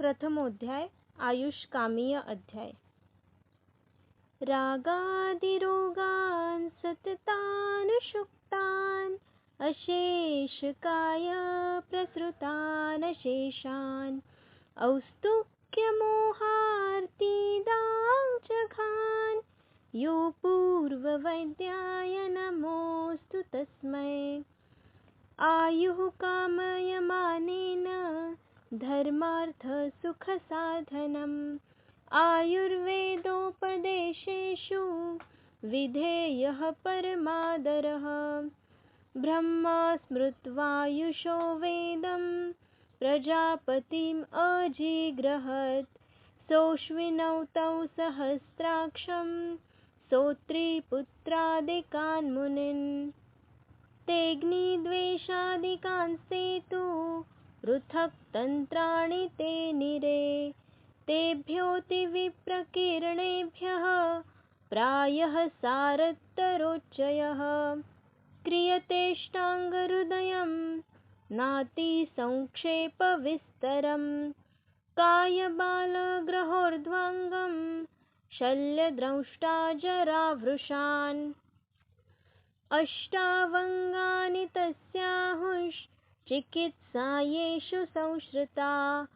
प्रथमोध्याय आयुष्कामीय अध्याय। रागादिरोगान् सततानुषुप्तान् अशेषकाय प्रसृतान् शेषान् औस्तुक्यमोहार्तिदाञ्चघान् यो पूर्ववैद्याय नमोऽस्तु तस्मै। आयुः कामयमानेन धर्मार्थसुखसाधनम् आयुर्वेदोपदेशेषु विधेयः परमादरः। ब्रह्मा स्मृत्वायुषो वेदं प्रजापतिम् अजिग्रहत् सोऽश्विनौ तौ सहस्राक्षं सौत्रीपुत्रादिकान् मुनीन्। तेऽग्निद्वेषादिकांस्तेतु पृथक् तन्त्राणि ते निरे। तेभ्योऽतिविप्रकीर्णेभ्यः प्रायः सारतरोच्चयः। क्रियतेष्टाङ्गहृदयं नातिसंक्षेपविस्तरम् कायबालग्रहोर्ध्वाङ्गं शल्यद्रंष्टा जरावृषान्। अष्टावङ्गानि तस्याहुश्चिकित्सायेषु संश्रिता।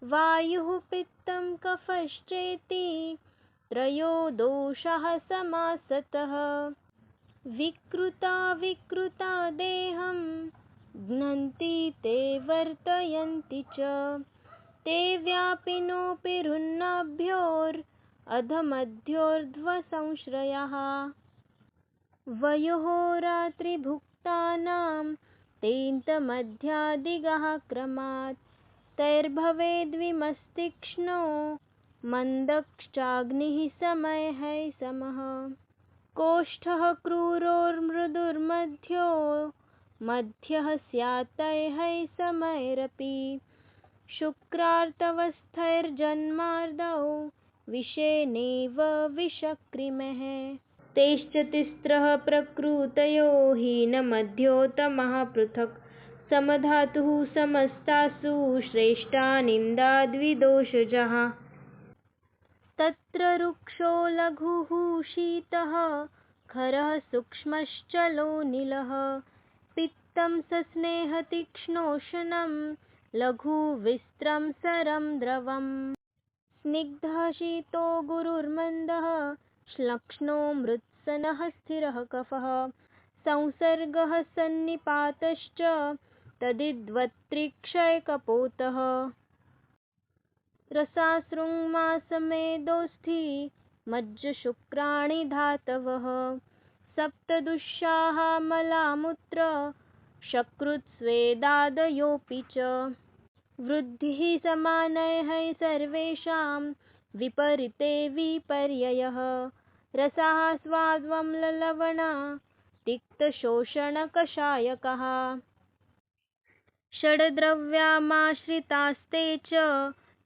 वायुः पित्तं कफश्चेति त्रयो दोषाः समासतः। विकृता देहं घ्नन्ति ते वर्तयन्ति च। ते व्यापिनोऽपि रुन्नाभ्योरधमध्योर्ध्वसंश्रयाः। वयोः रात्रिभुक्तानां तेऽन्तमध्यादिगाः क्रमात्। तैर्भवेद्विमस्तीक्ष्णो मन्दश्चाग्निः समैः समः। कोष्ठः क्रूरोर्मृदुर्मध्यो मध्यः स्यात् तैः समैरपि। शुक्रार्तवस्थैर्जन्मार्दौ विषेणेव विषक्रिमः। तेश्च तिस्रः प्रकृतयो हीनमध्योत्तमाः पृथक्। समधातुः समस्तासु श्रेष्ठा निन्दाद्विदोषजाः। तत्र रुक्षो लघुः शीतः खरः सूक्ष्मश्चलो नीलः। पित्तं सस्नेहतीक्ष्णोष्णं लघुविस्त्रं सरं द्रवम्। स्निग्धः शीतो गुरुर्मन्दः श्लक्ष्णो मृत्सनः स्थिरः कफः। संसर्गः सन्निपातश्च तदिद्वत्रिक्षयकपोतः। रसासृङ्मासमेदोऽस्थि मज्जशुक्राणि धातवः। सप्तदुःशाः मलामूत्र शकृत्स्वेदादयोऽपि च। वृद्धिः समानैः सर्वेषां विपरीते विपर्ययः। रसाः स्वाद्वम्ललवणा तिक्तशोषणकषायकाः। षड्द्रव्यामाश्रितास्ते च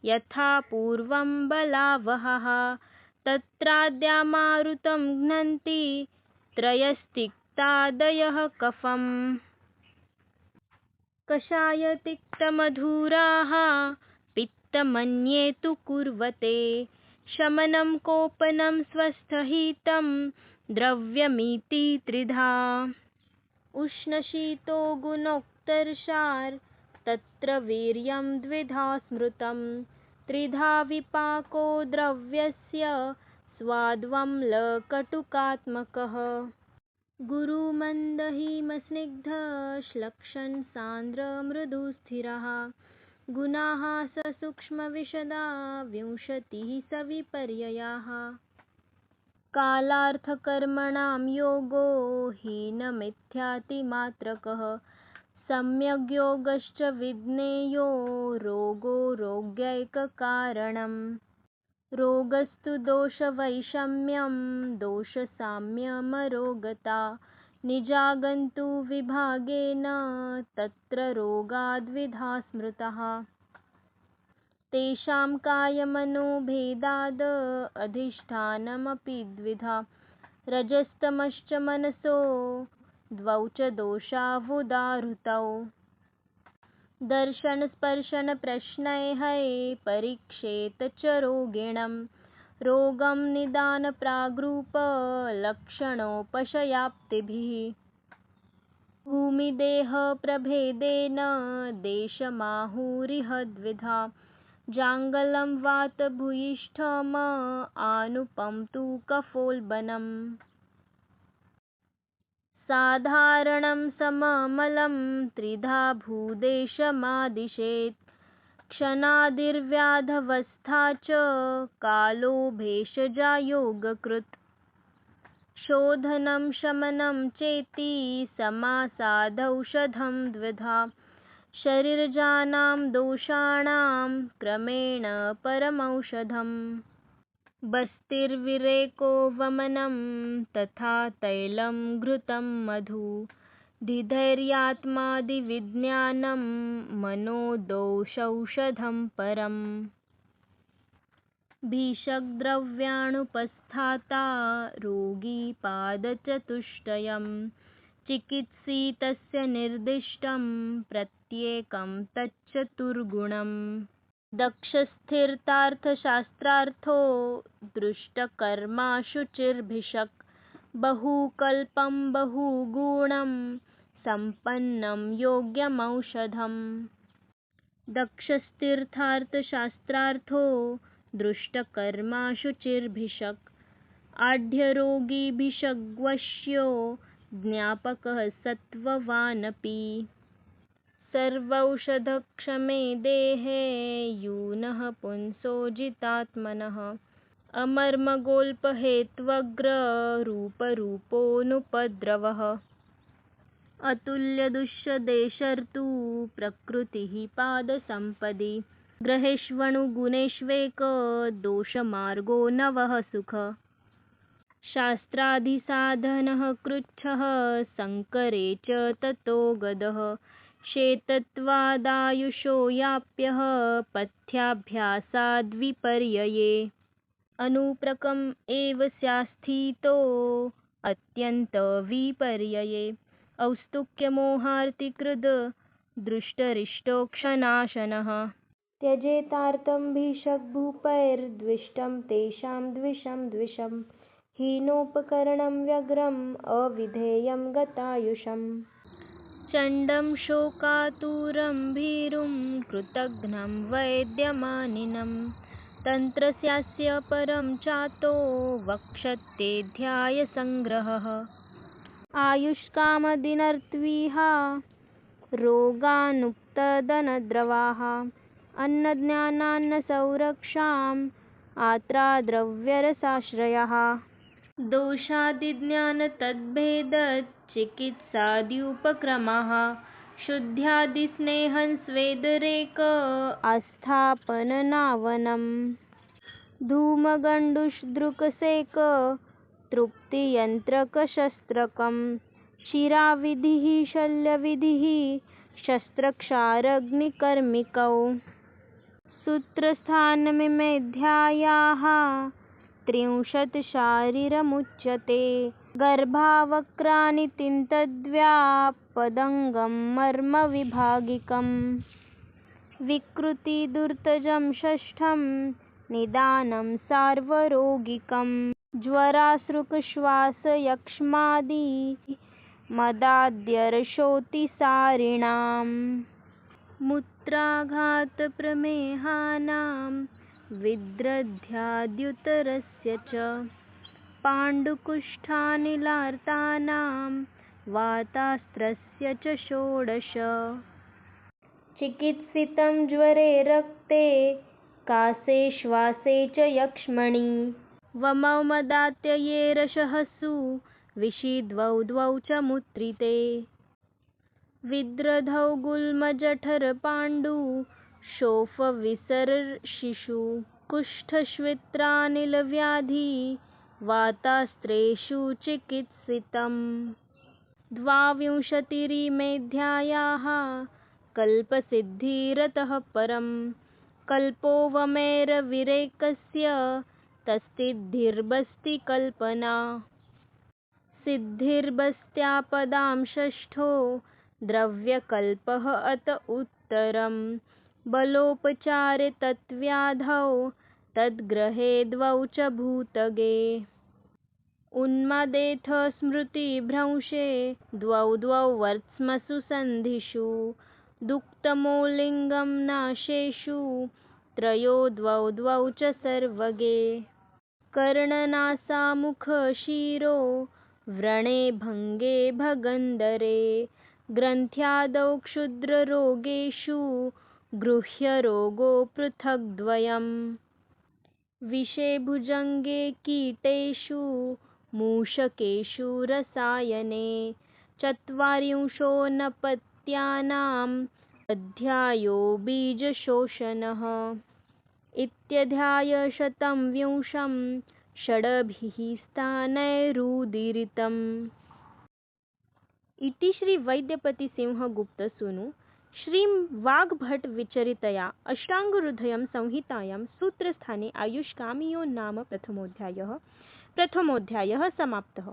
यथा पूर्वं बलावहाः। तत्राद्यामारुतं घ्नन्ति त्रयस्तिक्तादयः कफम्। कषायतिक्तमधुराः पित्तमन्ये तु कुर्वते। शमनं कोपनं स्वस्थहीतं द्रव्यमिति त्रिधा। उष्णशीतो गुणोक्तर्षार् तत्र वीर्यं द्विधा स्मृतं। त्रिधा विपाको द्रव्यस्य स्वाद्वम्लकटुकात्मकः। गुरुमन्दहिमस्निग्धश्लक्ष्ण सान्द्रमृदुस्थिराः। गुणाः ससूक्ष्मविशदा विंशतिः सविपर्ययाः। कालार्थकर्मणां योगो हीनमिथ्यातिमात्रकः। सम्यग्योगश्च विज्ञेयो रोगो रोग्यैककारणम्। रोगस्तु दोषवैषम्यं दोषसाम्यमरोगता। निजागन्तु विभागेन तत्र रोगाद्विधा स्मृताः। तेषां कायमनोभेदाद् अधिष्ठानमपि द्विधा। रजस्तमश्च मनसो द्वौ च दोषावुदाहृतौ। दर्शन स्पर्शन प्रश्नैः परीक्षेत च रोगिणं रोगं निदान प्राग्रूप लक्षणोपशयाप्तिभिः भूमिदेह प्रभेदेन देशमाहुरिह द्विधा जाङ्गलं वातभूयिष्ठम् आनुपं तु कफोल्बनम् साधारणं सममलं त्रिधा भूदेशमादिशेत् क्षणादिर्व्याधवस्था च कालो भेषजा योगकृत् शोधनं शमनं चेति समासादौषधं द्विधा शरीरजानां दोषाणां क्रमेण परमौषधम् बस्तिर्विरेको वमनं तथा तैलं घृतं मधु धिधैर्यात्मादिविज्ञानं मनोदोषौषधं परम् भीषग्द्रव्याणुपस्थाता रोगी पादचतुष्टयं चिकित्सितस्य निर्दिष्टं प्रत्येकं तच्चतुर्गुणम् दक्षस्थिरतार्थशास्त्रार्थो दृष्टकर्माशुचिर्भिषक् बहुकल्पं बहुगुणं सम्पन्नं योग्यमौषधम् दक्षस्थिरतार्थशास्त्रार्थो दृष्टकर्माशुचिर्भिषक् आढ्यरोगीभिषग्वश्यो ज्ञापकः सत्त्ववानपि सर्वौषधक्षमे देहे यूनः पुंसो जितात्मनः अमर्मगोल्पहेत्वग्ररूपरूपोऽनुपद्रवः अतुल्यदुष्यदेशर्तु प्रकृतिः पादसम्पदि ग्रहेष्वणुगुणेष्वेक दोषमार्गो नवः सुख शास्त्रादिसाधनः कृच्छः सङ्करे च ततो गदः शेतत्वादायुषो याप्यः पथ्याभ्यासाद्विपर्यये अनुप्रकम् एव स्यास्थितो अत्यन्तविपर्यये औत्सुक्यमोहार्तिकृद् दृष्टरिष्टोक्षनाशनः त्यजेतार्तं भीषग्भूपैर्द्विष्टं तेषां द्विषं हीनोपकरणं व्यग्रम् अविधेयं गतायुषम् चण्डं शोकातुरं भीरुं कृतघ्नं वैद्यमानिनं तन्त्रस्यास्य परं चातो वक्षत्येऽध्यायसङ्ग्रहः आयुष्कामदिनर्त्विहा रोगानुक्तदनद्रवाः अन्नज्ञानान्नसंरक्षाम् आत्राद्रव्यरसाश्रयाः दोषादिज्ञानतद्भेदचिकित्साद्युपक्रमाः शुद्ध्यादिस्नेहं स्वेदरेक आस्थापननावनं धूमगण्डूषदृक्सेक तृप्तियन्त्रकशस्त्रकं शिराविधिः शल्यविधिः शस्त्रक्षारग्निकर्मिकौ सूत्रस्थानमिमेऽध्यायाः 30 शारीरमुच्यते गर्भावक्रानि तिन्तद्व्यापदङ्गं मर्मविभागिकम् विकृतिदुर्तजं षष्ठं निदानं सार्वरोगिकम् ज्वरासृक्श्वासयक्ष्मादि मदाद्यर्शोऽतिसारिणाम् मूत्राघातप्रमेहानां विद्रध्याद्युतरस्य च पाण्डुकुष्ठानिलार्तानां वातास्त्रस्य च 16 चिकित्सितं ज्वरे रक्ते कासे श्वासे च यक्ष्मणि वमौ मदात्यये रसहसु विषिद्वौ द्वौ च मुत्रिते विद्रधौ गुल्मजठरपाण्डु शोफविसर्शिषु कुष्ठश्वित्रानिलव्याधि वातास्त्रेषु चिकित्सितम् 22 कल्पसिद्धिरतः परं कल्पो वमेरविरेकस्य तस्सिद्धिर्बस्ति कल्पना सिद्धिर्बस्त्यापदां षष्ठो द्रव्यकल्पः अत उत्तरः उत्तरं बलोपचारे तत्व्याधौ तद्ग्रहे द्वौ च भूतगे उन्मादेऽथ स्मृतिभ्रंशे द्वौ द्वौ वर्त्मसु सन्धिषु दुःखमौलिङ्गं नाशेषु त्रयो द्वौ द्वौ च सर्वगे कर्णनासामुखशिरो व्रणे भङ्गे भगन्धरे ग्रन्थ्यादौ क्षुद्ररोगेषु गृह्यरोगो पृथग्द्वयम् विषे भुजङ्गे कीटेषु मूषकेषु रसायने चत्वारिंशोऽनपत्यानाम् अध्यायो बीजशोषणः इत्यध्याय शतं विंशं षड्भिः स्थानैरुदीरितम् इति श्री वैद्यपति सिंह गुप्त सूनु श्री वाग्भट विचरितया अष्टाङ्गहृदयं संहितायां सूत्रस्थाने आयुष्कामियो नाम प्रथमोऽध्यायः समाप्तः।